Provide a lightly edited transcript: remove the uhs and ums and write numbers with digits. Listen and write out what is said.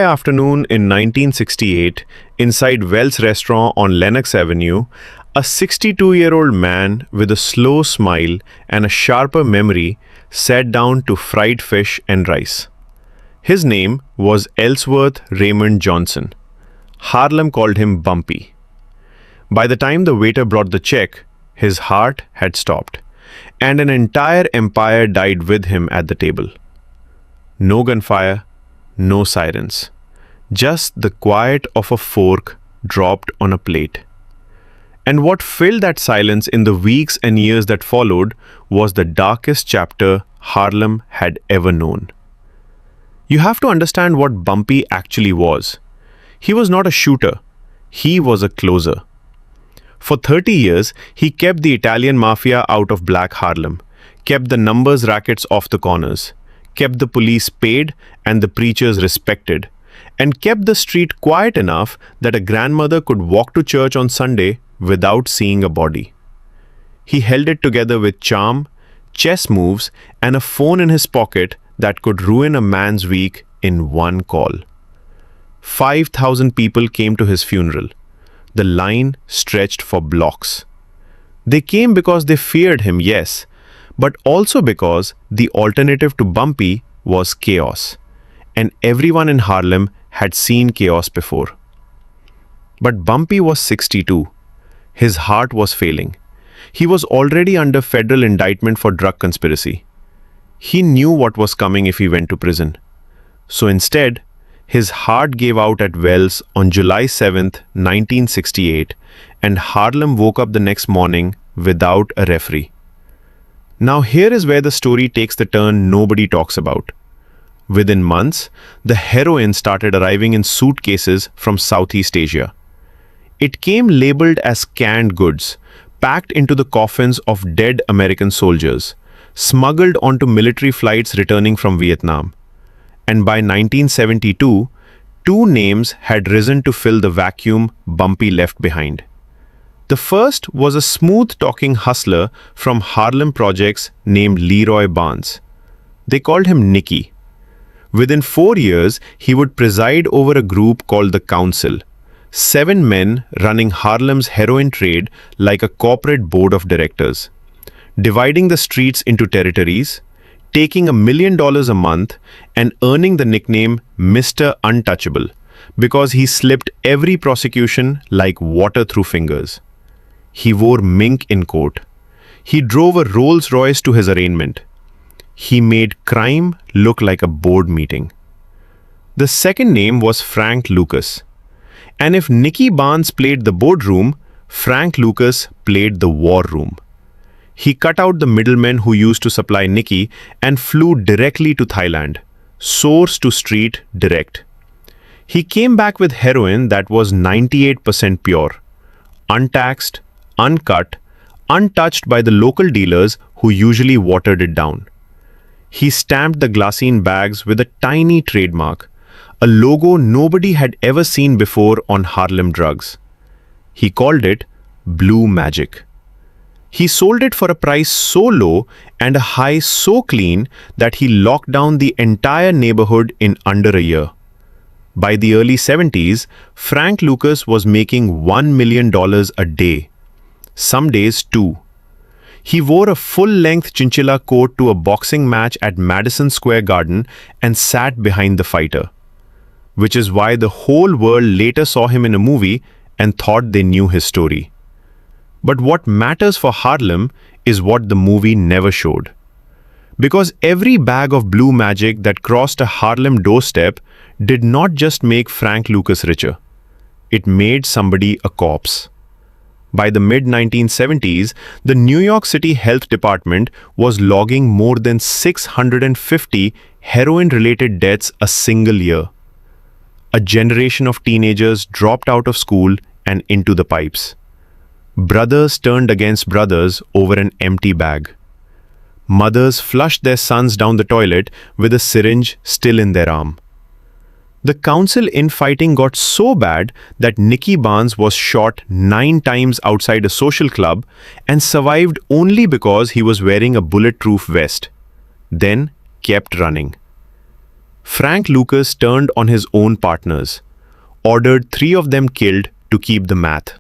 Afternoon in 1968, inside Wells Restaurant on Lenox Avenue, a 62-year-old man with a slow smile and a sharper memory sat down to fried fish and rice. His name was Ellsworth Raymond Johnson. Harlem called him Bumpy. By the time the waiter brought the check, his heart had stopped, and an entire empire died with him at the table. No gunfire, no sirens. Just the quiet of a fork dropped on a plate. And what filled that silence in the weeks and years that followed was the darkest chapter Harlem had ever known. You have to understand what Bumpy actually was. He was not a shooter. He was a closer. For 30 years, he kept the Italian mafia out of Black Harlem, kept the numbers rackets off the corners, kept the police paid and the preachers respected, and kept the street quiet enough that a grandmother could walk to church on Sunday without seeing a body. He held it together with charm, chess moves, and a phone in his pocket that could ruin a man's week in one call. 5,000 people came to his funeral. The line stretched for blocks. They came because they feared him, yes, but also because the alternative to Bumpy was chaos, and everyone in Harlem had seen chaos before. But Bumpy was 62. His heart was failing. He was already under federal indictment for drug conspiracy. He knew what was coming if he went to prison. So instead, his heart gave out at Wells on July 7th, 1968, and Harlem woke up the next morning without a referee. Now here is where the story takes the turn nobody talks about. Within months, the heroin started arriving in suitcases from Southeast Asia. It came labeled as canned goods, packed into the coffins of dead American soldiers, smuggled onto military flights returning from Vietnam. And by 1972, two names had risen to fill the vacuum Bumpy left behind. The first was a smooth-talking hustler from Harlem projects named Leroy Barnes. They called him Nicky. Within 4 years, he would preside over a group called the Council, 7 men running Harlem's heroin trade like a corporate board of directors, dividing the streets into territories, taking $1 million a month, and earning the nickname Mr. Untouchable because he slipped every prosecution like water through fingers. He wore mink in court. He drove a Rolls-Royce to his arraignment. He made crime look like a board meeting. The second name was Frank Lucas. And if Nicky Barnes played the boardroom, Frank Lucas played the war room. He cut out the middlemen who used to supply Nicky and flew directly to Thailand, source to street direct. He came back with heroin that was 98% pure, untaxed, uncut, untouched by the local dealers who usually watered it down. He stamped the glassine bags with a tiny trademark, a logo nobody had ever seen before on Harlem drugs. He called it Blue Magic. He sold it for a price so low and a high so clean that he locked down the entire neighborhood in under a year. By the early 70s, Frank Lucas was making $1 million a day. Some days two. He wore a full-length chinchilla coat to a boxing match at Madison Square Garden and sat behind the fighter. Which is why the whole world later saw him in a movie and thought they knew his story. But what matters for Harlem is what the movie never showed. Because every bag of blue magic that crossed a Harlem doorstep did not just make Frank Lucas richer. It made somebody a corpse. By the mid-1970s, the New York City Health Department was logging more than 650 heroin-related deaths a single year. A generation of teenagers dropped out of school and into the pipes. Brothers turned against brothers over an empty bag. Mothers flushed their sons down the toilet with a syringe still in their arm. The council infighting got so bad that Nicky Barnes was shot 9 times outside a social club and survived only because he was wearing a bulletproof vest. Then kept running. Frank Lucas turned on his own partners, ordered 3 of them killed to keep the math.